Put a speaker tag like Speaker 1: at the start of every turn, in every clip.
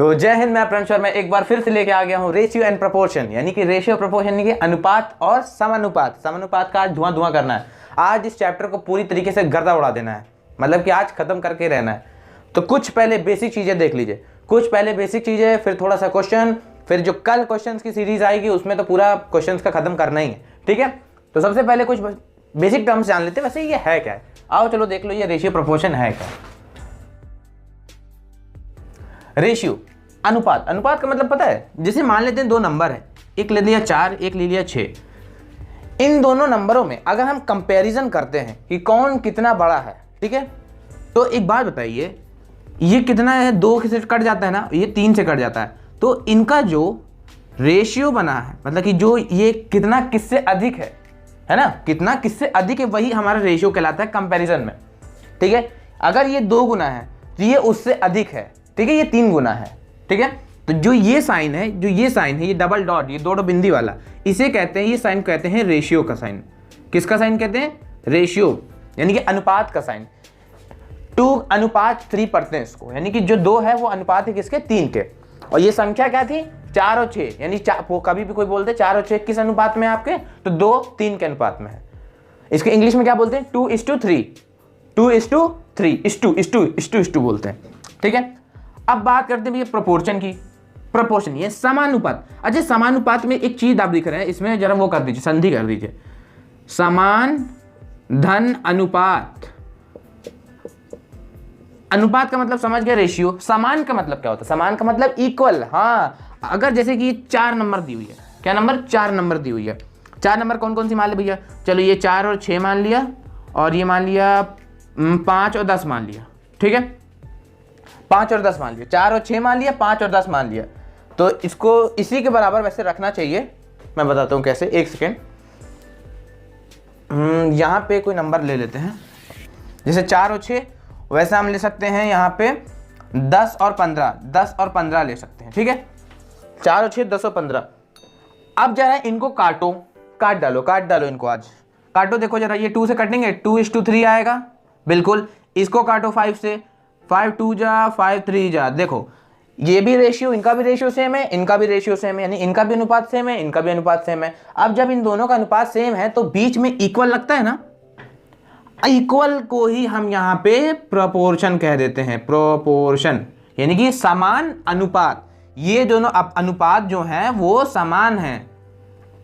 Speaker 1: तो जय हिंद, मैं प्रणव शर्मा एक बार फिर से लेके आ गया हूँ रेशियो एंड प्रोपोर्शन, यानी कि रेशियो प्रोपोर्शन यानी कि अनुपात और समानुपात। समानुपात का आज धुआं धुआं करना है। आज इस चैप्टर को पूरी तरीके से गर्दा उड़ा देना है, मतलब कि आज खत्म करके रहना है। तो कुछ पहले बेसिक चीजें देख लीजिए, कुछ पहले बेसिक चीजें, फिर थोड़ा सा क्वेश्चन, फिर जो कल क्वेश्चन की सीरीज आएगी उसमें तो पूरा क्वेश्चन का खत्म करना ही है, ठीक है। तो सबसे पहले कुछ बेसिक टर्म्स जान लेते हैं, वैसे ये है क्या है। आओ चलो देख लो ये रेशियो प्रोपोर्शन है क्या। रेशियो अनुपात, अनुपात का मतलब पता है, जैसे मान लेते हैं दो नंबर है, एक ले लिया 4, एक ले लिया 6। इन दोनों नंबरों में अगर हम कंपैरिजन करते हैं कि कौन कितना बड़ा है, ठीक है, तो एक बात बताइए, ये कितना है, 2 से कट जाता है ना, ये 3 से कट जाता है, तो इनका जो रेशियो बना है, मतलब कि जो ये कितना किससे अधिक है ना, कितना किससे अधिक है, वही हमारा रेशियो कहलाता है कंपैरिजन में, ठीक है। अगर ये 2 गुना है तो ये उससे अधिक है, ठीक है, ये 3 गुना है, ठीक है। तो जो ये साइन है, जो ये साइन है, ये डबल डॉट, ये दो बिंदी वाला, इसे कहते हैं, ये साइन कहते हैं रेशियो का साइन। किसका साइन कहते हैं? रेशियो, यानी कि अनुपात का साइन। 2:3 पढ़ते हैं इसको, यानी कि जो 2 है वो अनुपात है किसके? 3 के। और ये संख्या क्या थी? 4 और 6, यानी कभी भी कोई बोलते 4 और 6 किस अनुपात में आपके? तो 2:3 के अनुपात में है। इसके इंग्लिश में क्या बोलते हैं? 2:3, 2:3 बोलते हैं, ठीक है। अब बात करते हैं प्रोपोर्शन की। प्रोपोर्शन ये समानुपात। अच्छा, समानुपात में एक चीज आप दिख रहे हैं, इसमें जरा वो कर दीजिए, संधि कर दीजिए। समान धन अनुपात। अनुपात का मतलब समझ गए, रेशियो। समान का मतलब क्या होता है? समान का मतलब इक्वल। हाँ, अगर जैसे कि 4 नंबर दी हुई है, क्या नंबर? 4 नंबर दी हुई है। 4 नंबर कौन कौन सी मान ले भैया? चलो ये 4 और 6 मान लिया, और ये मान लिया 5 और 10 मान लिया, ठीक है। 5 और 10 मान लिया, 4 और 6 मान लिया, 5 और 10 मान लिया। तो इसको इसी के बराबर वैसे रखना चाहिए, मैं बताता हूँ कैसे, एक सेकेंड। यहाँ पे कोई नंबर ले लेते हैं, जैसे 4 और 6, वैसे हम ले सकते हैं यहाँ पे 10 और 15, 10 और 15 ले सकते हैं, ठीक है। 4 और 6, 10 और 15। अब जरा इनको काटो, काट डालो इनको, आज काटो। देखो जरा, ये 2 से कटेंगे, 2:3 आएगा, बिल्कुल। इसको काटो 5 से, 5 2 जा, 5 3 जा। देखो ये भी रेशियो, इनका भी रेशियो सेम है, इनका भी रेशियो सेम है, यानी इनका भी अनुपात सेम है, इनका भी अनुपात सेम है। अब जब इन दोनों का अनुपात सेम है तो बीच में इक्वल लगता है ना, इक्वल को ही हम यहाँ पे प्रोपोर्शन कह देते हैं। प्रोपोर्शन यानी कि समान अनुपात। ये दोनों अनुपात जो है वो समान है,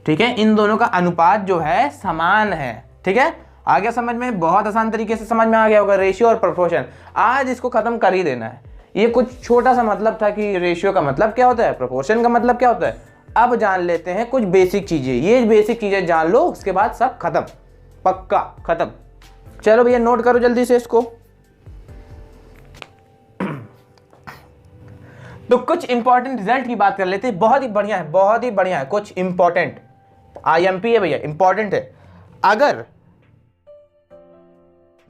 Speaker 1: ठीक है। इन दोनों का अनुपात जो है समान है, ठीक है। आ गया समझ में? बहुत आसान तरीके से समझ में आ गया होगा रेशियो और प्रोपोर्शन। आज इसको खत्म कर ही देना है। ये कुछ छोटा सा मतलब था कि रेशियो का मतलब क्या होता है, प्रोपोर्शन का मतलब क्या होता है। अब जान लेते हैं कुछ बेसिक चीजें। ये बेसिक चीजें जान लो, उसके बाद सब खत्म, पक्का खत्म। चलो भैया नोट करो जल्दी से इसको। तो कुछ इंपॉर्टेंट रिजल्ट की बात कर लेते हैं। बहुत ही बढ़िया है, बहुत ही बढ़िया है। कुछ इंपॉर्टेंट IMP है भैया, इंपॉर्टेंट है। अगर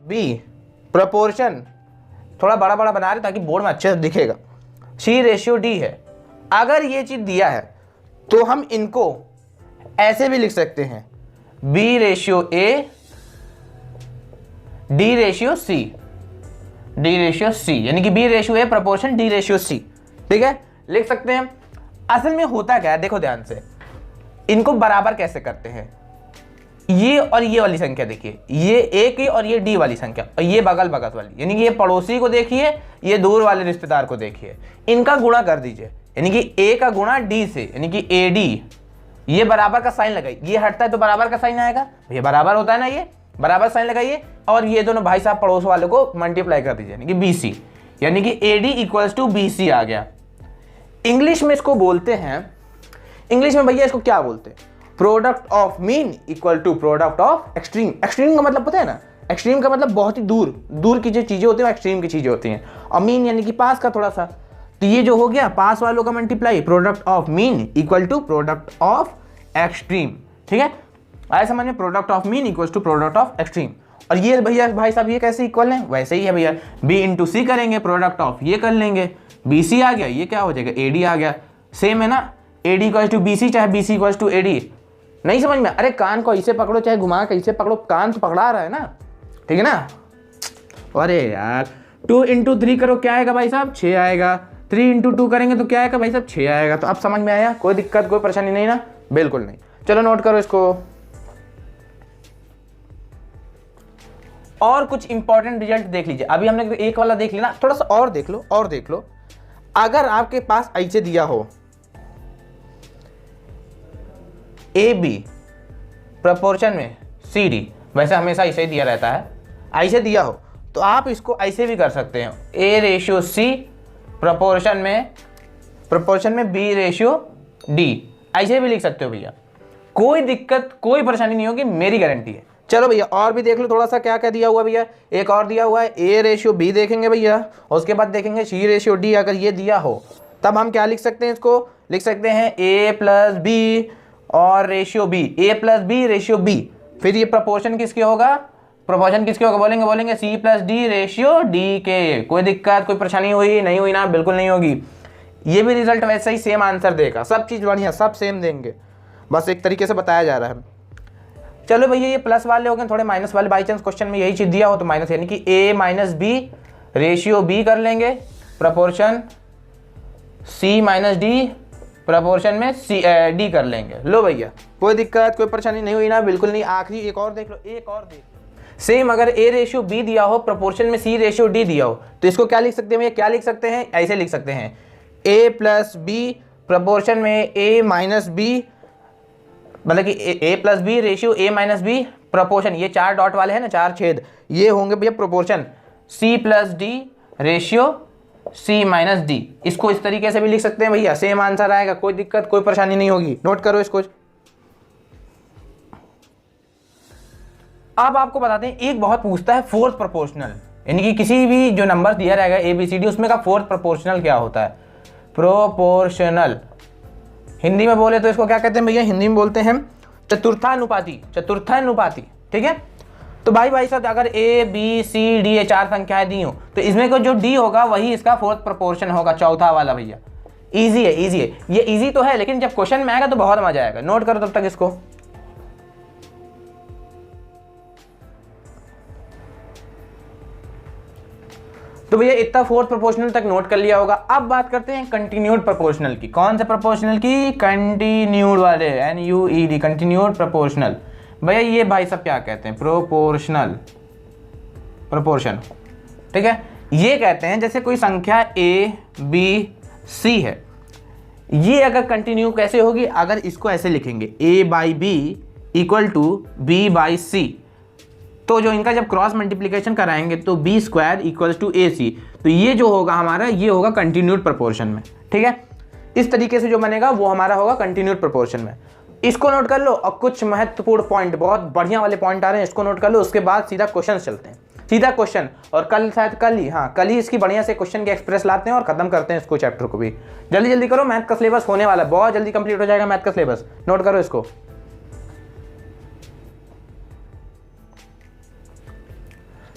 Speaker 1: बी प्रोपोर्शन, थोड़ा बड़ा बड़ा बना रहे ताकि बोर्ड में अच्छे से दिखेगा, C/D है, अगर ये चीज दिया है तो हम इनको ऐसे भी लिख सकते हैं, B/A, D/C, D/C, यानी कि B/A प्रोपोर्शन D/C, ठीक है, लिख सकते हैं। असल में होता क्या है, देखो ध्यान से, इनको बराबर कैसे करते हैं। ये और ये वाली संख्या देखिए, ये A की और ये D वाली संख्या, और ये बगल बगल वाली, यानी कि ये पड़ोसी को देखिए, ये दूर वाले रिश्तेदार को देखिए, इनका गुणा कर दीजिए, यानी कि A का गुणा D से, यानी कि AD। ये बराबर का साइन लगाइए, ये हटता है तो बराबर का साइन आएगा, ये बराबर होता है ना, ये बराबर साइन लगाइए, और ये दोनों भाई साहब पड़ोस वाले को मल्टीप्लाई कर दीजिए, यानी कि BC, यानी कि AD = BC आ गया। इंग्लिश में इसको बोलते हैं, इंग्लिश में भैया इसको क्या बोलते हैं? Product of mean equal to product of extreme. Extreme का मतलब पता है ना, एक्सट्रीम का मतलब बहुत ही दूर दूर की जो चीजें होती हैं एक्सट्रीम की चीजें होती हैं, और मीन यानी कि पास का थोड़ा सा। तो ये जो हो गया पास वालों का multiply, product of mean equal to product of extreme, ठीक है। आया समझ में? Product of mean equal to product of extreme. और ये भैया भाई साहब ये कैसे इक्वल है? वैसे ही है भैया, B/C करेंगे, प्रोडक्ट ऑफ ये कर लेंगे, BC आ गया, ये क्या हो जाएगा? AD आ गया। सेम है ना, AD = BC चाहे BC = AD। नहीं समझ में? अरे कान को ऐसे पकड़ो चाहे घुमा के ऐसे पकड़ो, कान तो पकड़ा रहा है ना, ठीक है ना। अरे यार 2 × 3 करो, क्या आएगा भाई साहब? 6 आएगा। 3 इंटू 2 करेंगे तो क्या आएगा भाई साहब 6 आएगा। तो अब समझ में आया, कोई दिक्कत कोई परेशानी नहीं ना, बिल्कुल नहीं। चलो नोट करो इसको। और कुछ इंपॉर्टेंट रिजल्ट देख लीजिए। अभी हमने एक वाला देख लिया ना, थोड़ा सा और देख लो, और देख लो। अगर आपके पास ऐसे दिया हो ए बी प्रपोर्शन में सी डी, वैसे हमेशा ऐसे ही दिया रहता है, ऐसे दिया हो तो आप इसको ऐसे भी कर सकते हैं, ए रेशियो सी प्रपोर्शन में बी रेशियो डी, ऐसे भी लिख सकते हो भैया, कोई दिक्कत कोई परेशानी नहीं होगी, मेरी गारंटी है। चलो भैया और भी देख लो थोड़ा सा, क्या क्या दिया हुआ भैया। एक और दिया हुआ है ए रेशियो बी देखेंगे भैया, और उसके बाद देखेंगे सी रेशियो डी। अगर ये दिया हो तब हम क्या लिख सकते हैं, इसको लिख सकते हैं ए प्लस बी और ratio B, A plus B ratio B. फिर ये प्रपोर्शन किसके होगा, प्रपोर्शन किसके होगा, बोलेंगे C plus D ratio D के। कोई दिक्कत कोई परेशानी हुई नहीं हुई ना, बिल्कुल नहीं होगी। ये भी रिजल्ट वैसे ही सेम आंसर देगा, सब चीज़ बढ़िया, सब सेम देंगे, बस एक तरीके से बताया जा रहा है। चलो भैया ये प्लस वाले हो गए, थोड़े माइनस वाले बाई चांस क्वेश्चन में यही चीज़ दिया हो तो माइनस, यानी कि ए माइनस बी रेशियो बी कर लेंगे, प्रपोर्शन सी माइनस डी प्रपोर्शन में सी डी कर लेंगे। लो भैया कोई दिक्कत कोई परेशानी नहीं हुई ना, बिल्कुल नहीं। आखिरी एक और देख लो, एक और देख सेम, अगर ए रेशियो बी दिया हो प्रपोर्शन में सी रेशियो डी दिया हो तो इसको क्या लिख सकते हैं भैया, क्या लिख सकते हैं, ऐसे लिख सकते हैं ए प्लस बी प्रपोर्शन में ए माइनस बी, मतलब कि ए plus B ratio A minus B proportion, ये 4 डॉट वाले हैं ना, 4 छेद, ये होंगे भैया proportion C plus D ratio C minus D. इसको इस तरीके से भी लिख सकते हैं भैया, सेम आंसर आएगा, कोई दिक्कत कोई परेशानी नहीं होगी। नोट करो इसको। अब आपको बताते हैं, एक बहुत पूछता है फोर्थ प्रोपोर्शनल, यानी कि किसी भी जो नंबर दिया रहेगा ए बी सी डी उसमें का फोर्थ प्रोपोर्शनल क्या होता है, प्रोपोर्शनल। हिंदी में बोले तो इसको क्या कहते हैं भैया, हिंदी में बोलते हैं चतुर्थानुपाती, चतुर्थानुपाती, ठीक है। तो भाई साहब अगर ए बी सी डी ये 4 संख्याएं दी हो तो इसमें को जो डी होगा वही इसका फोर्थ प्रोपोर्शन होगा, चौथा वाला भैया। इजी है, इजी है, ये इजी तो है, लेकिन जब क्वेश्चन में आएगा तो बहुत मजा आएगा। नोट करो तब तक इसको। तो भैया इतना फोर्थ प्रोपोर्शनल तक नोट कर लिया होगा। अब बात करते हैं कंटिन्यूड प्रोपोर्शनल की। कौन से प्रोपोर्शनल की, कंटिन्यूड वाले, NUED, कंटिन्यूड प्रोपोर्शनल। भैया ये भाई सब क्या कहते हैं, प्रोपोर्शनल प्रोपोर्शन, ठीक है। ये कहते हैं जैसे कोई संख्या A B C है, ये अगर कंटिन्यू कैसे होगी, अगर इसको ऐसे लिखेंगे A by B equal to B by C, तो जो इनका जब क्रॉस मल्टीप्लिकेशन कराएंगे तो B square equals to AC, तो ये जो होगा हमारा ये होगा कंटिन्यूड प्रोपोर्शन में, ठीक है। इस तरीके से जो बनेगा वो हमारा होगा कंटिन्यूड प्रोपोर्शन में। इसको नोट कर लो। और कुछ महत्वपूर्ण पॉइंट, बहुत बढ़िया वाले पॉइंट आ रहे हैं, इसको नोट कर लो। उसके बाद सीधा क्वेश्चन चलते हैं, सीधा क्वेश्चन। और कल शायद कल ही इसकी बढ़िया से क्वेश्चन के एक्सप्रेस लाते हैं और खत्म करते हैं इसको, चैप्टर को भी। जल्दी जल्दी करो, मैथ का सिलेबस होने वाला है, बहुत जल्दी कंप्लीट हो जाएगा मैथ का सिलेबस। नोट करो इसको।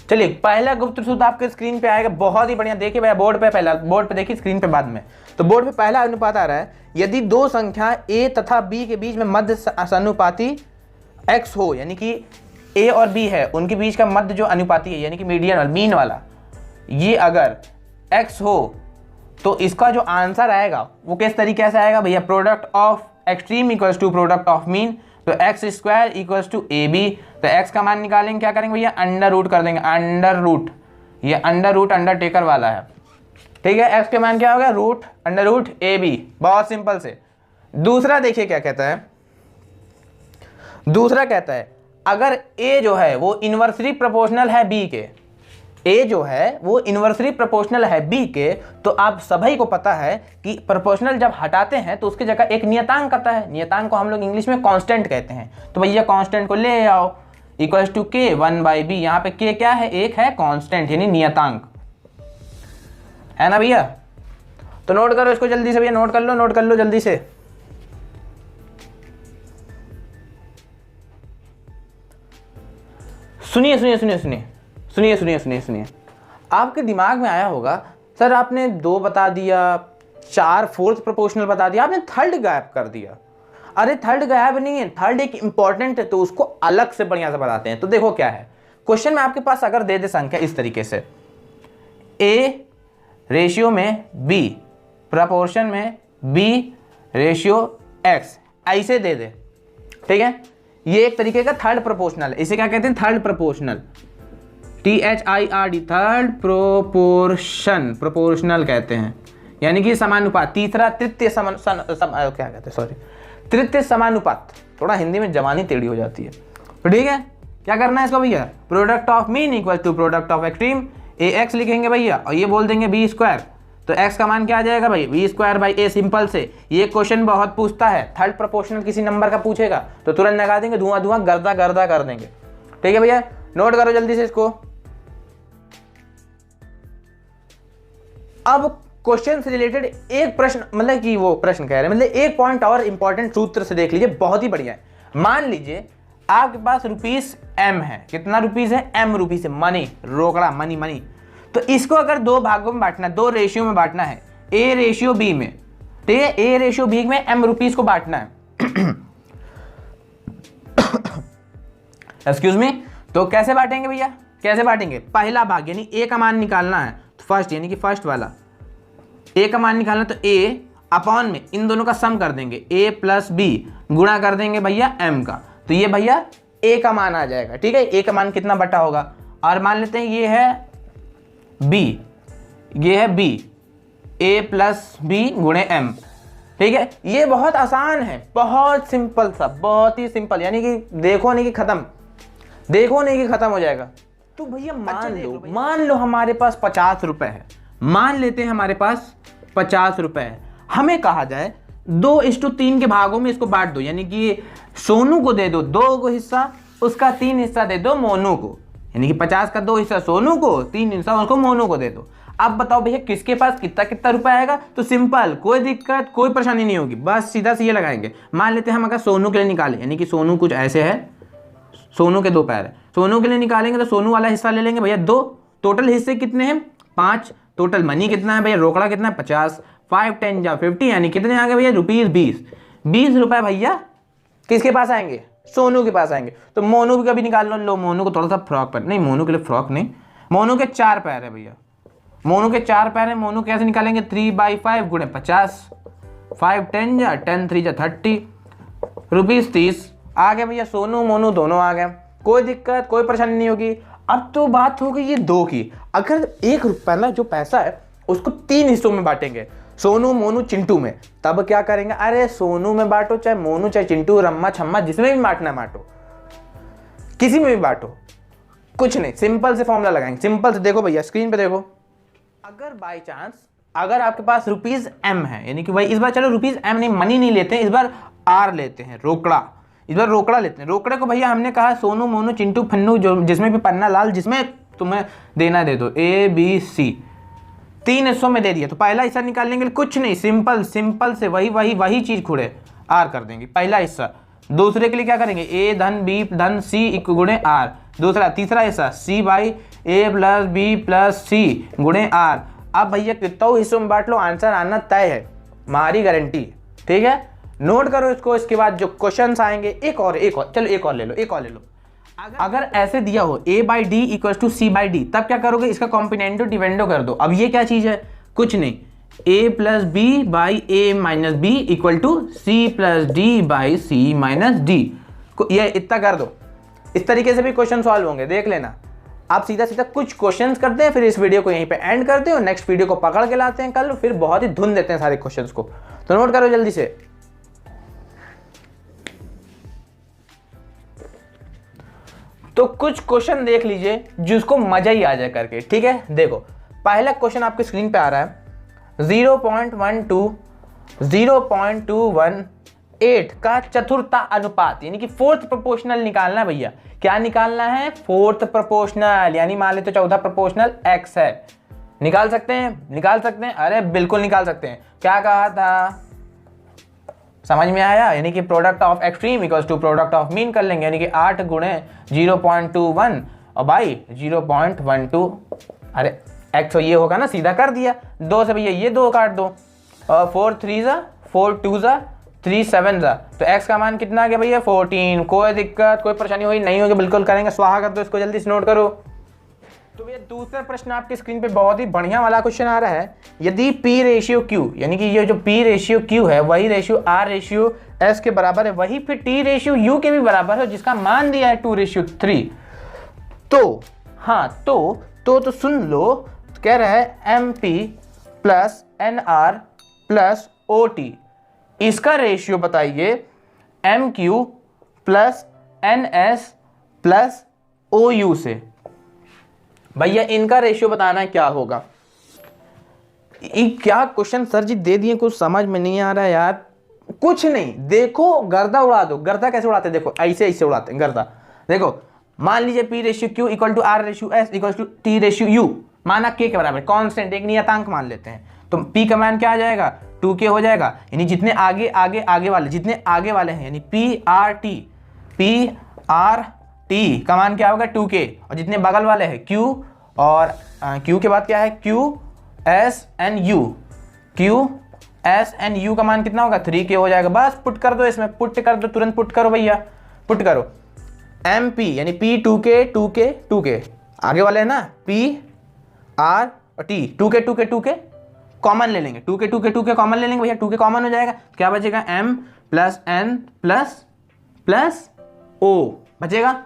Speaker 1: चलिए पहला गुप्त सूत्र आपके स्क्रीन पे आएगा, बहुत ही बढ़िया। देखिए भैया बोर्ड पे, पहला बोर्ड पे देखिए, स्क्रीन पे बाद में। तो बोर्ड पे पहला अनुपात आ रहा है, यदि दो संख्या A तथा B के बीच में मध्य अनुपाती X हो, यानी कि A और B है, उनके बीच का मध्य जो अनुपाती है, यानी कि मीडियन वाला, मीन वाला, ये अगर X हो तो इसका जो आंसर आएगा वो किस तरीके से आएगा भैया, product of extreme equals to product of mean. तो x square equals to AB, तो x का मान निकालेंगे, क्या करेंगे भैया, अंडर रूट कर देंगे, अंडर रूट, ये अंडर रूट अंडरटेकर वाला है, ठीक है। x के मान क्या होगा, रूट अंडर रूट AB, बहुत सिंपल से। दूसरा देखिए क्या कहता है, दूसरा कहता है अगर A जो है वो इन्वर्सली प्रोपोर्शनल है B के, A जो है वो इन्वर्सली प्रोपोर्शनल है B के, तो आप सभी को पता है कि प्रोपोर्शनल जब हटाते हैं तो उसकी जगह एक नियतांक आता है, नियतांक को हम लोग इंग्लिश में कांस्टेंट कहते हैं। तो भैया कांस्टेंट को ले आओ, इक्वल्स टू K 1/B, यहाँ पे K क्या है, एक है कांस्टेंट यानी नियतांक, है ना भैया। तो नोट करो इसको जल्दी से भैया, नोट कर लो, नोट कर लो जल्दी से। सुनिए सुनिए सुनिए सुनिए सुनिए सुनिए सुनिए सुनिए, आपके दिमाग में आया होगा सर आपने 2 बता दिया, 4 फोर्थ प्रोपोर्शनल बता दिया, आपने थर्ड गायब कर दिया। अरे थर्ड गायब नहीं है, थर्ड एक इंपॉर्टेंट है, तो उसको अलग से बढ़िया से बताते हैं। तो देखो क्या है क्वेश्चन में, आपके पास अगर दे संख्या इस तरीके से A रेशियो में B प्रपोर्शन में बी रेशियो एक्स ऐसे दे दे, ठीक है। ये एक तरीके का थर्ड प्रोपोर्शनल है, इसे क्या कहते हैं, third proportional, THIRD, third proportion, proportional कहते हैं, यानी कि समानुपात। तीसरा तृतीय क्या कहते हैं, सॉरी, तृतीय समानुपात, थोड़ा हिंदी में जबानी टेढ़ी हो जाती है, तो ठीक है। क्या करना है इसको भैया, product of mean equal to product of extreme, A X लिखेंगे भैया और ये बोल देंगे बी स्क्वायर, तो x का मान क्या आ जाएगा भाई, B square by A, simple से। ये क्वेश्चन बहुत पूछता है, थर्ड प्रोपोर्शनल किसी नंबर का पूछेगा तो तुरंत लगा देंगे, धुआं धुआं गर्दा गर्दा कर देंगे, ठीक है भैया। नोट करो जल्दी से इसको। अब क्वेश्चन से रिलेटेड एक प्रश्न, मतलब कि वो प्रश्न कह रहे हैं, मतलब एक पॉइंट और इंपॉर्टेंट सूत्र से देख लीजिए, बहुत ही बढ़िया है। मान लीजिए आपके पास रुपीस m है, कितना रुपीस है, m रुपीस है, मनी, रोकड़ा, मनी मनी। तो इसको अगर दो भागों में बांटना है, दो रेशियो में बांटना है, a रेशियो b में, ठीक है, a रेशियो b में m रुपीस को बांटना है एक्सक्यूज मी। तो कैसे बांटेंगे भैया, कैसे बांटेंगे, पहला भाग यानी a का मान निकालना है, तो फर्स्ट यानी कि फर्स्ट वाला a का मान निकालना, तो a अपॉन में इन दोनों का सम कर देंगे, a प्लस b गुणा कर देंगे भैया m का, तो ये भैया a का मान आ जाएगा, ठीक है। a का मान कितना बटा होगा, और मान लेते हैं ये है b, ये है b, a प्लस b गुणे m, ठीक है। ये बहुत आसान है, बहुत सिंपल सा, बहुत ही सिंपल, यानी कि देखो नहीं कि खत्म, देखो नहीं कि खत्म हो जाएगा। तो भैया मान लो हमारे पास 50 रुपए है, मान लेते हैं हमारे पास 50 रुपए है, हमें कहा जाए 2:3 के भागों में इसको बांट दो, यानी कि सोनू को दे दो 2 को हिस्सा, उसका 3 हिस्सा दे दो मोनू को, यानी कि 50 का 2 हिस्सा सोनू को, 3 हिस्सा उसको मोनू को दे दो। अब बताओ भैया किसके पास कितना कितना रुपया आएगा, तो सिंपल, कोई दिक्कत कोई परेशानी नहीं होगी, बस सीधा सीधे लगाएंगे। मान लेते हैं हम अगर सोनू के लिए निकालें, यानी कि सोनू कुछ ऐसे है, सोनू के 2 पैर है, सोनू के लिए निकालेंगे तो सोनू वाला हिस्सा ले लेंगे भैया 2, टोटल हिस्से कितने हैं 5, टोटल मनी कितना है भैया, रोकड़ा कितना है 50, 5 10 जा 50, यानी कितने आ गए भैया, रुपीस 20 रुपए भैया किसके पास आएंगे, सोनू के पास आएंगे। तो मोनू भी कभी निकाल लो, मोनू को थोड़ा सा फ्रॉक पर, नहीं मोनू के लिए फ्रॉक नहीं, मोनू के 4 पैर है भैया, मोनू के 4 पैर है, मोनू कैसे निकालेंगे, 3/5 गुणे 50, 5 10 जा 10 3 जा 30, रुपीस 30 आ गए भैया, सोनू मोनू दोनों आ गए, कोई दिक्कत कोई परेशानी नहीं होगी। अब तो बात हो गई ये 2 की, अगर 1 रुपया जो पैसा है उसको 3 हिस्सों में बांटेंगे, सोनू मोनू चिंटू में, तब क्या करेंगे, अरे सोनू में बांटो चाहे मोनू चाहे चिंटू रम्मा छम्मा जिसमें भी बांटना है बांटो, किसी में भी बांटो, कुछ नहीं, सिंपल से फॉर्मूला लगाएंगे, सिंपल से। देखो भैया स्क्रीन पे देखो, अगर बाई चांस अगर आपके पास रुपीस m है, यानी कि भाई इस बार चलो रुपीस m नहीं, मनी नहीं लेते हैं, इस बार r लेते हैं, रोकड़ा, इस बार रोकड़ा लेते हैं। रोकड़े को भैया हमने कहा सोनू मोनू चिंटू फन्नू जो जिसमें भी पन्ना लाल जिसमें तुम्हें देना दे दो, ABC 3 हिस्सों में दे दिया, तो पहला हिस्सा निकालने के लिए कुछ नहीं, सिंपल से वही चीज खुड़े R कर देंगे, पहला हिस्सा। दूसरे के लिए क्या करेंगे, A धन B धन C इक्व गुणे R, तीसरा हिस्सा C/A plus B plus C गुणे R। अब भैया कितने हिस्सों में बांट लो, आंसर आना तय है, हमारी गारंटी, ठीक है। नोट करो इसको, इसके बाद जो क्वेश्चंस आएंगे, एक और चलो एक और ले लो। अगर ऐसे दिया हो A/D इक्वल टू C/D, तब क्या करोगे, इसका कॉम्बिनेंडो डिवेंडो कर दो। अब ये क्या चीज है, कुछ नहीं, A plus B by A minus B equal to C plus D by C minus D, ये इतना कर दो। इस तरीके से भी क्वेश्चन सॉल्व होंगे, देख लेना। आप सीधा कुछ क्वेश्चंस करते हैं, फिर इस वीडियो को यहीं पे एंड करते हो, नेक्स्ट वीडियो को पकड़ के लाते हैं कल, फिर बहुत ही धुन देते हैं सारे क्वेश्चंस को। तो नोट करो जल्दी से। तो कुछ क्वेश्चन देख लीजिए जिसको मजा ही आ जाए करके, ठीक है। देखो पहला क्वेश्चन आपकी स्क्रीन पे आ रहा है, 0.218 का चतुर्था अनुपात, यानी कि 4th प्रोपोर्शनल निकालना है भैया। क्या निकालना है, 4th प्रोपोर्शनल, यानी मान लेते 14 प्रोपोर्शनल x है। निकाल सकते हैं, अरे बिल्कुल निकाल सकते हैं। क्या कहा था, समझ में आया, यानी कि product of extreme equals to product of mean कर लेंगे, यानी कि 8 गुणे 0.21 और बाई 0.12, अरे x तो ये होगा ना, सीधा कर दिया। 2 से भैया ये 2 काट दो, और 4 3 जा 4 2 जा 3 7 जा, तो x का मान कितना आ गया भैया 14। कोई दिक्कत कोई परेशानी हुई नहीं होगी, बिल्कुल करेंगे, स्वाहा कर दो इसको, जल्दी से नोट करो। तो भैया दूसरा प्रश्न आपकी स्क्रीन पे बहुत ही बढ़िया वाला क्वेश्चन आ रहा है। यदि P रेशियो Q, यानी कि ये जो P रेशियो Q है वही रेशियो R रेशियो S के बराबर है, वही फिर T रेशियो U के भी बराबर है, जिसका मान दिया है 2:3, तो हाँ तो सुन लो, कह रहा है MP plus NR plus OT, इसका रेशियो बताइए MQ plus NS plus OU से। भैया इनका रेशियो बताना है क्या होगा। क्या क्वेश्चन सर जी दे दिए, कुछ समझ में नहीं आ रहा है यार। कुछ नहीं, देखो गर्दा उड़ा दो। गर्दा कैसे उड़ाते हैं, देखो ऐसे उड़ाते हैं गर्दा। देखो मान लीजिए P ratio Q equal to R ratio S equal to T ratio U, माना K के बराबर, कांस्टेंट एक नियतांक मान लेते हैं, तो P का मान क्या आ जाएगा 2K हो जाएगा। यानी जितने आगे वाले जितने आगे वाले हैं, यानी P R T का मान क्या होगा 2K, और जितने बगल वाले हैं Q और Q के बाद क्या है Q S N U का मान कितना होगा 3K हो जाएगा। बस पुट कर दो, इसमें पुट कर दो, तुरंत पुट करो भैया, पुट करो। MP यानी P 2K आगे वाले है ना P R और T 2K कॉमन ले लेंगे, 2K कॉमन ले लेंगे भैया, 2K कॉमन हो जाएगा, क्या बचेगा M plus N plus O बचेगा।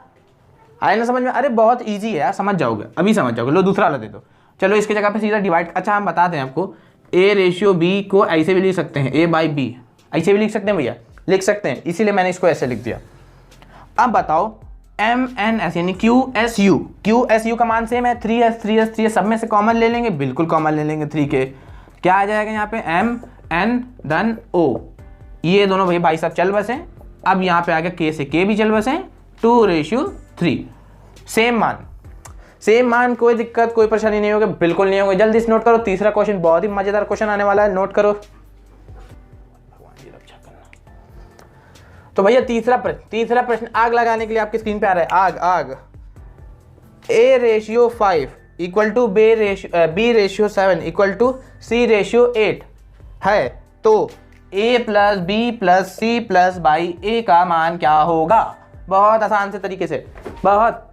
Speaker 1: आया ना समझ में? अरे बहुत इजी है यार, समझ जाओगे, अभी समझ जाओगे। लो दूसरा वाला दे दो। चलो इसके जगह पे सीधा डिवाइड, अच्छा हम बता दें आपको, A रेशियो B को ऐसे भी लिख सकते हैं, A बाई B ऐसे भी लिख सकते हैं भैया, लिख सकते हैं, इसीलिए मैंने इसको ऐसे लिख दिया। अब बताओ MNS यानी QSU का मान सेम है, 3S सब में से कॉमन ले लेंगे, बिल्कुल कॉमन ले लेंगे 3K, क्या आ जाएगा यहाँ पे MN धन O, ये दोनों भाई साहब चल बसे। अब यहाँ पे आ गया K से K भी चल बसे, 2:3, सेम मान, कोई दिक्कत कोई परेशानी नहीं होगी, बिल्कुल नहीं होगी। जल्दी से नोट करो, तीसरा क्वेश्चन बहुत ही मजेदार क्वेश्चन आने वाला है, नोट करो। तो भैया तीसरा प्रश्न आग लगाने के लिए आपकी स्क्रीन पे आ रहा है, आग। A ratio 5 equal to B ratio 7 equal to C ratio 8 है, तो A plus B plus C plus by A का मान क्या होगा। बहुत आसान से तरीके से, बहुत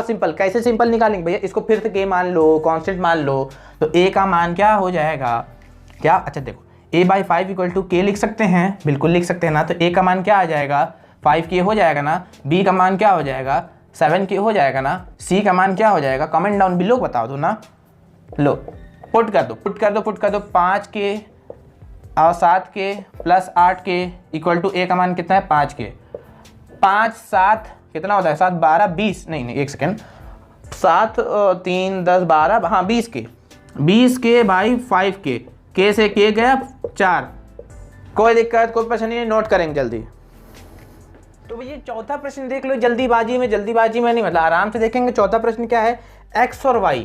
Speaker 1: सिंपल। कैसे सिंपल निकालेंगे भैया, इसको फिर से K मान लो, कांस्टेंट मान लो, तो A का मान क्या हो जाएगा, क्या, अच्छा देखो A by 5 equal to K लिख सकते हैं, बिल्कुल लिख सकते हैं ना, तो A का मान क्या आ जाएगा 5K हो जाएगा ना, B का मान क्या हो जाएगा 7K हो जाएगा ना, C का मान क्या हो जाएगा, कमेंट डाउन बिलो बता दो ना। लो पुट कर दो 5K और 7K plus 8K equal to A का मान कितना है 5K, 5 7 कितना होता है 7 12 20, नहीं एक सेकेंड, 7 3 10 12, हाँ 20K बाई 5K, K से K गया 4, कोई दिक्कत कोई परेशानी नहीं, नोट करेंगे जल्दी। तो भैया चौथा प्रश्न देख लो, जल्दीबाजी में नहीं, मतलब आराम से देखेंगे। चौथा प्रश्न क्या है, X और Y,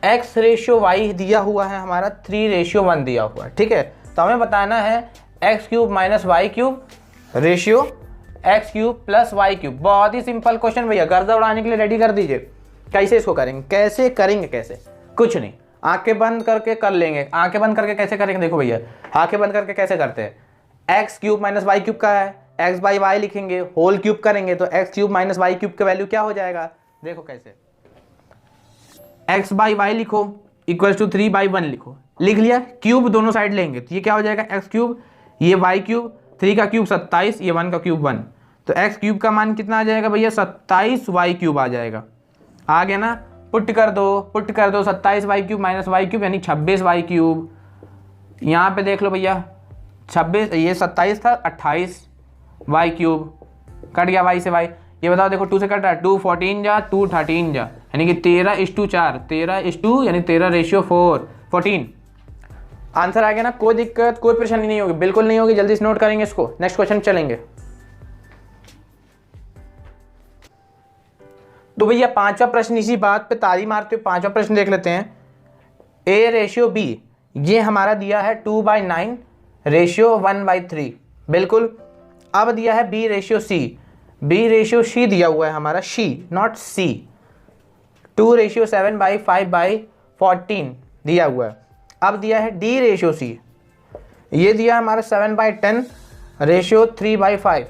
Speaker 1: X रेशियो Y दिया हुआ है हमारा, 3:1 दिया हुआ है, ठीक है। तो हमें बताना है x³ minus y³ ratio x³ plus y³। बहुत ही सिंपल क्वेश्चन भैया, गर्दा उड़ाने के लिए रेडी कर दीजिए। कैसे इसको करेंगे, कैसे कुछ नहीं, आंखें बंद करके कर लेंगे। आंखें बंद करके कैसे करेंगे, देखो भैया आंखें बंद करके कैसे करते हैं, x³ माइनस y³ का है, x बाई वाई लिखेंगे, होल क्यूब करेंगे तो x³ माइनस y³ का वैल्यू क्या हो जाएगा, देखो कैसे, x बाई वाई लिखो इक्वल टू 3/1 लिखो, लिख लिया, क्यूब दोनों साइड लेंगे तो ये क्या हो जाएगा x³, ये y³, 3 का क्यूब 27, ये 1 का क्यूब 1, तो x³ का मान कितना आ जाएगा भैया 27y³ आ जाएगा। आ गया ना, पुट कर दो 27y³ माइनस y³ यानी 26y³। यहाँ पे देख लो भैया 26, ये 27 था, 28y³ कट गया y से y। ये बताओ देखो 2 से कट रहा है, 2 14 जा 2 13 जा, यानी कि 13:4, 13:2 यानी 13:4 14। आंसर आ गया ना, कोई दिक्कत कोई परेशानी नहीं होगी, बिल्कुल नहीं होगी। जल्दी से नोट करेंगे इसको, नेक्स्ट क्वेश्चन चलेंगे। तो भैया पांचवा प्रश्न, इसी बात पे ताली मारते हुए पांचवा प्रश्न देख लेते हैं। A रेशियो B, ये हमारा दिया है 2/9 रेशियो 1/3, बिल्कुल। अब दिया है B ratio C, B ratio C दिया हुआ है हमारा, C नॉट C, 2:7/5/14 दिया हुआ है। अब दिया है D रेशियो C, ये दिया हमारा 7/10 रेशियो 3/5,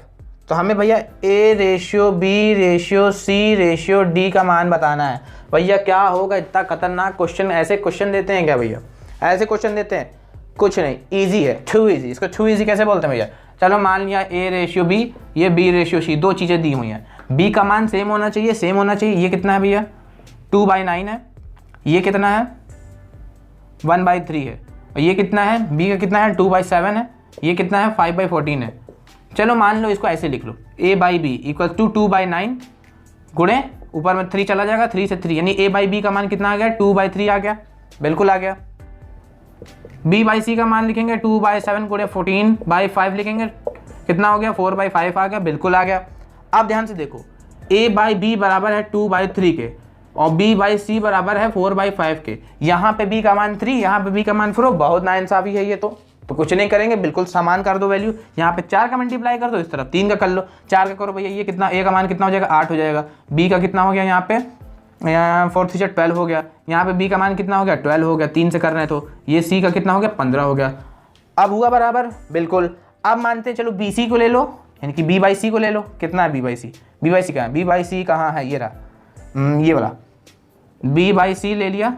Speaker 1: तो हमें भैया A ratio B ratio C ratio D का मान बताना है। भैया क्या होगा, इतना खतरनाक क्वेश्चन, ऐसे क्वेश्चन देते हैं क्या भैया, ऐसे क्वेश्चन देते हैं? कुछ नहीं, इजी है, टू इजी। इसको टू इजी कैसे बोलते हैं भैया? चलो मान लिया A रेशियो B, ये B रेशियो C, दो चीज़ें दी हुई हैं। B का मान सेम होना चाहिए, सेम होना चाहिए। ये कितना है भैया? 2/9 है। ये कितना है? 1/3 है। और ये कितना है? B का कितना है? 2/7 है। ये कितना है? 5/14 है। चलो मान लो इसको ऐसे लिख लो, A/B इक्वल टू 2/9 गुणे ऊपर में 3 चला जाएगा, 3 से 3, यानी A/B का मान कितना आ गया? 2/3 आ गया, बिल्कुल आ गया। B/C का मान लिखेंगे 2/7 गुणे 14/5 लिखेंगे, कितना हो गया? 4/5 आ गया, बिल्कुल आ गया। अब ध्यान से देखो, A/B बराबर है 2/3 के और B/C बराबर है 4/5 के। यहाँ पे B का मान 3, यहाँ पे B का मान 4, बहुत नाइंसाफी है ये तो कुछ नहीं करेंगे, बिल्कुल समान कर दो वैल्यू। यहाँ पे 4 का मल्टीप्लाई कर दो, इस तरफ 3 का कर लो। 4 का करो भैया, ये कितना? A का मान कितना हो जाएगा? 8 हो जाएगा। B का कितना हो गया? यहाँ पे 4 से 12 हो गया। यहाँ पे B का मान कितना हो गया? 12 हो गया। 3 से कर रहे हैं तो ये C का कितना हो गया? 15 हो गया। अब हुआ बराबर, बिल्कुल। अब मानते हैं चलो BC को ले लो, यानी कि B/C को ले लो। कितना है B/C? B/C कहाँ है? B/C कहाँ है? ये रहा, ये वाला B/C ले लिया।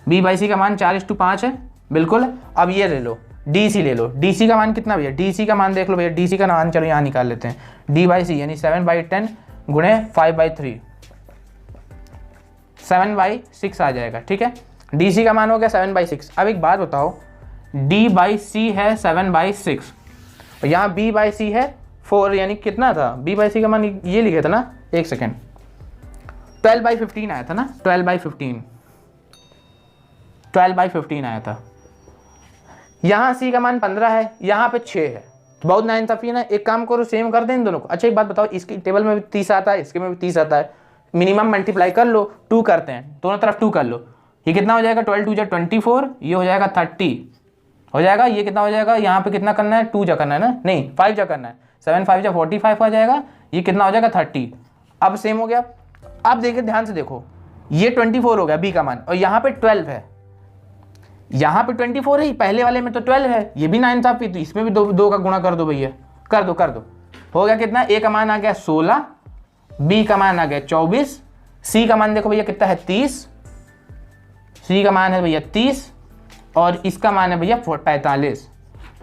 Speaker 1: B/C का मान 4:5 है, बिल्कुल। अब ये ले लो, DC ले लो। DC का मान कितना भैया? DC का मान देख लो भैया, DC का मान चलो यहाँ निकाल लेते हैं। D/C यानी 7/10 गुणे 5/3, 7/6 आ जाएगा, ठीक है। DC का मान हो गया 7/6। अब एक बात बताओ, D/C है 7/6 और यहाँ B/C है 4, यानी कितना था? B/C का मान ये लिखे था ना, एक सेकेंड, 12/15 आया था ना, 12/15 आया था। यहाँ C का मान 15 है, यहाँ पे 6 है, तो बहुत नाइंसाफी है ना। एक काम करो, सेम कर दें इन दोनों को। अच्छा एक बात बताओ, इसकी टेबल में भी 30 आता है, इसके में भी 30 आता है, मिनिमम मल्टीप्लाई कर लो, 2 करते हैं, दोनों तरफ 2 कर लो। ये कितना हो जाएगा? 12 2 24, ये हो जाएगा 30 हो जाएगा। ये कितना हो जाएगा? यहाँ पे कितना करना है? 2 जा करना है ना, नहीं 5 जा करना है। 7 5 जा 45 आ जाएगा। ये कितना हो जाएगा? 30। अब सेम हो गया। अब देखिए, ध्यान से देखो, ये 24 हो गया B का मान, और यहाँ पे 12 है, यहाँ पे 24 है, पहले वाले में तो 12 है। ये भी नाइंसाफी, तो इसमें भी दो का गुणा कर दो भैया, कर दो हो गया कितना? A का मान आ गया 16, B का मान आ गया 24, C का मान देखो भैया कितना है? 30, C का मान है भैया 30 और इसका मान है भैया 45।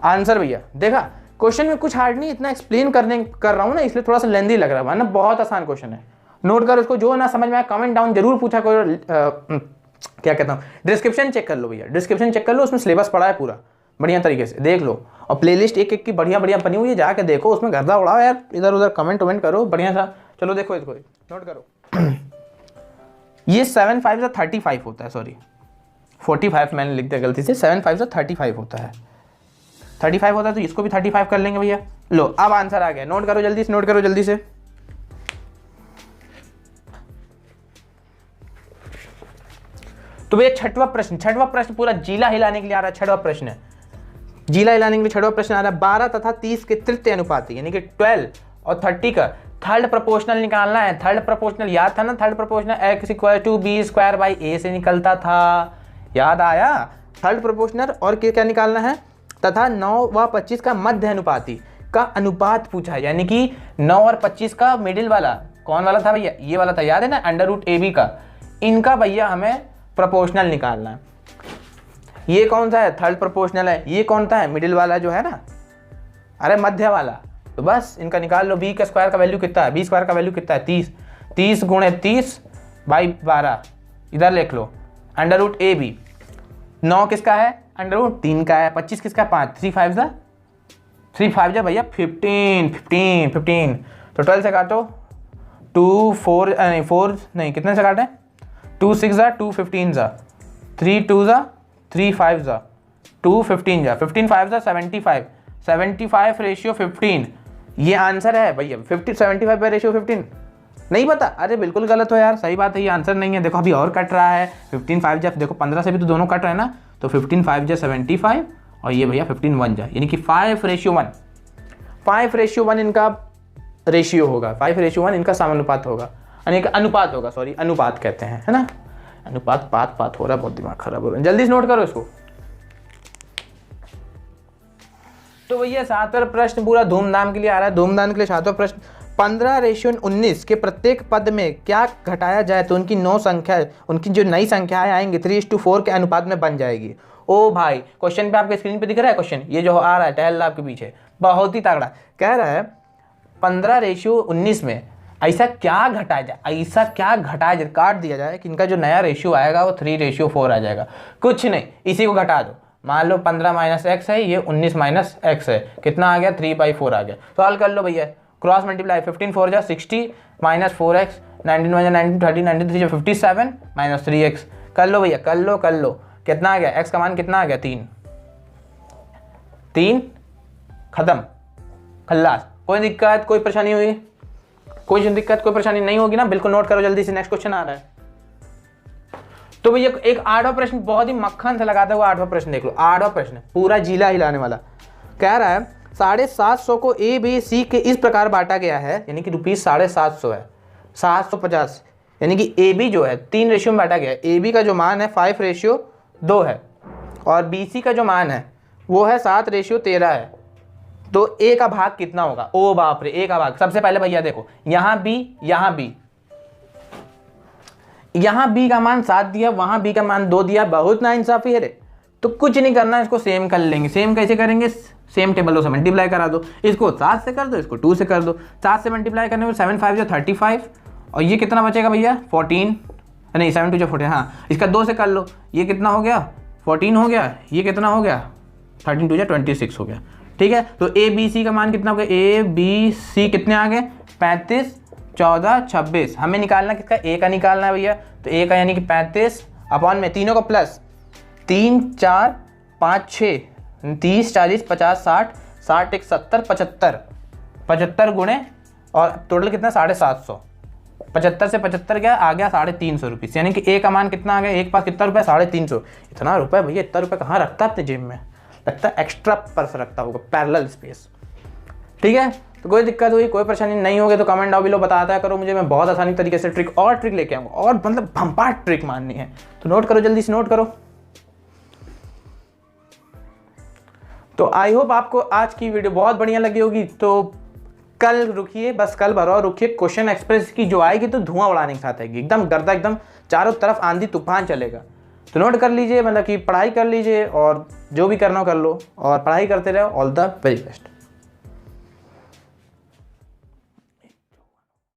Speaker 1: आंसर भैया देखा, क्वेश्चन में कुछ हार्ड नहीं, इतना एक्सप्लेन कर रहा हूँ ना, इसलिए थोड़ा सा लेंदी लग रहा है ना, बहुत आसान क्वेश्चन है। नोट करो इसको, जो ना समझ में आया कमेंट डाउन जरूर पूछा करो। क्या कहता हूँ, डिस्क्रिप्शन चेक कर लो भैया, डिस्क्रिप्शन चेक कर लो, उसमें सिलेबस पढ़ा है पूरा बढ़िया तरीके से, देख लो। और प्लेलिस्ट एक एक की बढ़िया बनी हुई है, जाके देखो, उसमें गर्दा उड़ाओ यार, इधर उधर कमेंट करो बढ़िया सा। चलो देखो इसको, नोट करो। ये 7 5 से 35 होता है, सॉरी 45 मैंने लिख दिया गलती से, 7 5 से 35 होता है, 35 होता है, तो इसको भी 35 कर लेंगे भैया। लो अब आंसर आ गया, नोट करो जल्दी से, नोट करो जल्दी से। तो भैया छठवां प्रश्न पूरा जिला हिलाने के लिए आ रहा है। छठवां प्रश्न है, जिला हिलाने के लिए छठवां प्रश्न आ रहा है। 12 तथा 30 के तृतीय अनुपाती, यानी कि 12 और 30 का थर्ड प्रोपोर्शनल निकालना है। थर्ड प्रोपोर्शनल याद था ना, third proportional x = b² a से निकलता था, याद आया? थर्ड प्रोपोर्शनल और क्या निकालना है? तथा 9 व 25 का मध्य अनुपाती का अनुपात पूछा है, यानी कि 9 और 25 का मिडिल वाला कौन वाला था भैया? ये वाला था, याद है ना, √AB का। इनका भैया हमें प्रोपोर्शनल निकालना है। ये कौन सा है? थर्ड प्रोपोर्शनल है। ये कौन सा है? मिडिल वाला जो है ना, अरे मध्य वाला। तो बस इनका निकाल लो। b² का वैल्यू कितना है? b² का वैल्यू कितना है? 30। 30 गुणे 30/12 इधर लिख लो, √AB। 9 किसका है? √3 का है। 25 किसका है? 5। 3 5 जा भैया 15। तो 12 से काटो, 2 4 नहीं कितने से काटे? 2 6 जा 2 15 जा, 3 2 जा 3 5 जा 2 15 जा, 15 5 जा 75, 75:15। ये आंसर है भैया। 75/15 नहीं पता? अरे बिल्कुल गलत हो यार, सही बात है, ये आंसर नहीं है। देखो अभी और कट रहा है। 15 5 जा, देखो 15 से भी तो दोनों कट रहे हैं ना, तो 15 5 जा 75 और ये भैया 15 1 जा, यानी कि 5:1। 5:1 इनका रेशियो होगा, 5:1 इनका समानुपात होगा, यानी कि अनुपात होगा, सॉरी अनुपात कहते हैं, है ना। अनुपात पात हो रहा है, बहुत दिमाग खराब हो रहा है। जल्दी से नोट करो इसको। तो भैया 7वां प्रश्न पूरा धूमधाम के लिए आ रहा है, धूमधाम के लिए 7वां प्रश्न। 15:19 के प्रत्येक पद में क्या घटाया जाए तो उनकी 9 संख्या, उनकी जो नई संख्याएं आएंगी 3:4 के अनुपात में बन जाएगी। ओ भाई, क्वेश्चन पे आपके स्क्रीन पे दिख रहा है क्वेश्चन, ये जो आ रहा है टहल रहा आपके पीछे, बहुत ही तगड़ा कह रहा है 15:19 में ऐसा क्या घटाया जाए, ऐसा क्या घटाया जाए, काट दिया जाए कि इनका जो नया रेशियो आएगा वो 3:4 आ जाएगा। कुछ नहीं, इसी को घटा दो। मान लो 15 - x है, ये 19 - x है, कितना आ गया 3/4 आ गया। तो हल कर लो भैया, क्रॉस मल्टीप्लाई, 15 4 जा 60 - 4x, 19 1 19 30 93 जा 57 - 3x। कर लो भैया, कर लो कर लो, कितना आ गया, x का मान कितना आ गया 3 खत्म, खल्लास। कोई दिक्कत, कोई परेशानी हुई, कोई दिक्कत, कोई परेशानी नहीं होगी ना, बिल्कुल नोट करो जल्दी से, नेक्स्ट क्वेश्चन आ रहा है। तो भैया एक 8वां प्रश्न बहुत ही मक्खन से लगाता हुआ 8वां प्रश्न देख लो। 8वां प्रश्न पूरा जिला हिलाने वाला, कह रहा है 750 को ए बी सी के इस प्रकार बांटा गया है, यानी कि ₹750 है, 750, यानी कि ए बी जो है 3 रेशियो में बांटा गया है। ए बी का जो मान है 5:2 है और बी सी का जो मान है वो है 7:13 है। तो ए का भाग कितना होगा? ओ बाप रे, ए का भाग। सबसे पहले भैया देखो, यहाँ बी, यहाँ बी, यहाँ बी का मान 7 दिया, वहां बी का मान 2 दिया, बहुत ना इंसाफी है रे। तो कुछ नहीं करना, इसको सेम कर लेंगे। सेम कैसे करेंगे? सेम टेबलों से मल्टीप्लाई करा दो, इसको 7 से कर दो, इसको 2 से कर दो। 7 से मल्टीप्लाई करने में 7 5 जो 35, और ये कितना बचेगा भैया 14, नहीं 7 2 जो 14, हाँ इसका 2 से कर लो, ये कितना हो गया 14 हो गया, ये कितना हो गया 13 2 जो 26 हो गया। ठीक है, तो ए बी सी का मान कितना हो गया, ए बी सी कितने आ गए 35 14 26। हमें निकालना किसका, ए का निकालना है भैया। तो ए का यानी कि 35 अपॉन में तीनों का प्लस 3 4 5 6 30 40 50 60 60 1 70 75 75 गुणे और टोटल कितना 750। 75 से 75 क्या आ गया 350 रुपये, यानी कि ए का मान कितना आ गया, एक पास कितना रुपया 350। इतना रुपये भैया, इतना रुपये कहाँ रखता है अपने जेब में, लगता है एक्स्ट्रा पर्स रखता होगा, पैरेलल स्पेस। ठीक है, तो कोई दिक्कत हुई, कोई परेशानी नहीं होगी तो कमेंट डाउन बिलो बताता करो मुझे, मैं बहुत आसानी तरीके से ट्रिक लेके आऊँगा, और मतलब भंपाट ट्रिक माननी है तो नोट करो, जल्दी से नोट करो। तो आई होप आपको आज की वीडियो बहुत बढ़िया लगी होगी। तो कल रुकिए, बस कल भरो रुकिए, क्वेश्चन एक्सप्रेस की जो आएगी तो धुआं उड़ाने के साथ आएगी, एकदम गर्दा, एकदम चारों तरफ आंधी तूफान चलेगा। तो नोट कर लीजिए, मतलब कि पढ़ाई कर लीजिए और जो भी करना हो कर लो, और पढ़ाई करते रहो। All the very best.